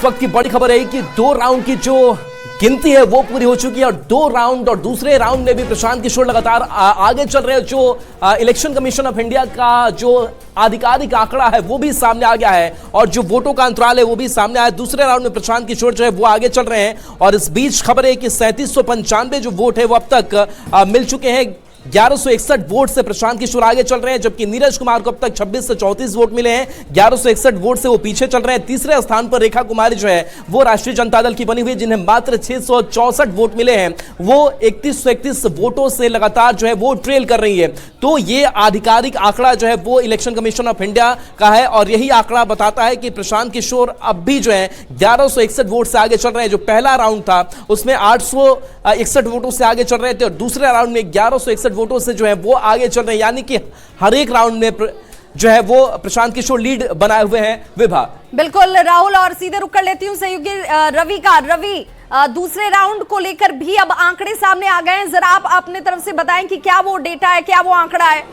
इस वक्त की बड़ी खबर है कि 2 राउंड की जो गिनती है वो पूरी हो चुकी है और 2 राउंड और दूसरे राउंड में भी प्रशांत किशोर लगातार आगे चल रहे हैं। जो इलेक्शन कमीशन ऑफ इंडिया का जो आधिकारिक आंकड़ा है वो भी सामने आ गया है और जो वोटों का अंतराल है वो भी सामने आया है। दूसरे राउंड में प्रशांत किशोर जो है वो आगे चल रहे हैं और इस बीच खबर है कि 3795 जो वोट है वो अब तक मिल चुके हैं। 1161 वोट से प्रशांत किशोर आगे चल रहे हैं, जबकि नीरज कुमार को अब तक 26 से 34 वोट मिले हैं। 1161 वोट से वो पीछे चल रहे हैं। तीसरे स्थान पर रेखा कुमारी जो है वो राष्ट्रीय जनता दल की बनी हुई, जिन्हें मात्र 664 वोट मिले हैं। वो 3131 वोटों से लगातार जो है वो ट्रेल कर रही है। तो ये आधिकारिक आंकड़ा जो है वो इलेक्शन कमीशन ऑफ इंडिया का है और यही आंकड़ा बताता है कि प्रशांत किशोर अब भी जो है 1161 वोट से आगे चल रहे हैं। जो पहला राउंड था उसमें 861 वोटों से आगे चल रहे थे और दूसरे राउंड में 1161 वोटों से जो है वो आगे चल रहे हैं, यानी कि हर एक राउंड में जो है वो प्रशांत किशोर लीड बनाए हुए हैं। विभा बिल्कुल राहुल, और सीधे रुक कर लेती हूं सहयोगी रवि का। रवि, दूसरे राउंड को लेकर भी अब आंकड़े सामने आ गए हैं, जरा आप अपने तरफ से बताएं कि क्या वो डेटा है, क्या वो आंकड़ा है।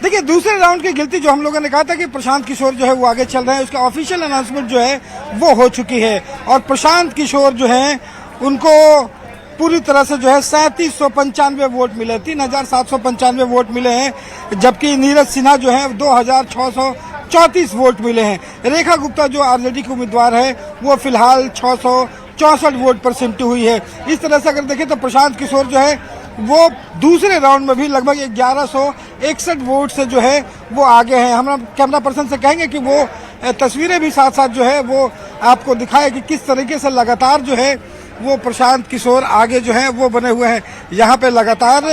देखिए, दूसरे राउंड की गिनती जो हम लोगों ने कहा था कि प्रशांत किशोर जो है वो आगे चल रहे हैं, उसका ऑफिशियल अनाउंसमेंट जो है वो हो चुकी है और प्रशांत किशोर जो है उनको पूरी तरह से जो है 3795 वोट मिले, 3795 वोट मिले हैं, जबकि नीरज सिन्हा जो है 2634 वोट मिले हैं। रेखा गुप्ता जो आरजेडी की उम्मीदवार है वो फिलहाल 664 वोट पर सिमटी हुई है। इस तरह से अगर देखें तो प्रशांत किशोर जो है वो दूसरे राउंड में भी लगभग 1161 वोट से जो है वो आगे हैं। हम कैमरा पर्सन से कहेंगे कि वो तस्वीरें भी साथ साथ जो है वो आपको दिखाए कि किस तरीके से लगातार जो है वो प्रशांत किशोर आगे जो है वो बने हुए हैं। यहाँ पे लगातार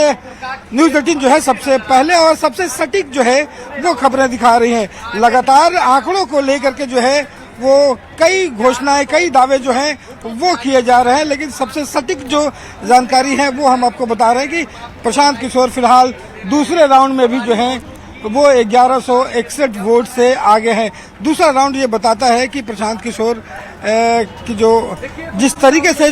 न्यूज़ 18 जो है सबसे पहले और सबसे सटीक जो है वो खबरें दिखा रही हैं। लगातार आंकड़ों को लेकर के जो है वो कई घोषणाएं, कई दावे जो हैं वो किए जा रहे हैं, लेकिन सबसे सटीक जो जानकारी है वो हम आपको बता रहे हैं कि प्रशांत किशोर फिलहाल दूसरे राउंड में भी जो है वो 1161 वोट से आगे हैं। दूसरा राउंड ये बताता है कि प्रशांत किशोर की जो जिस तरीके से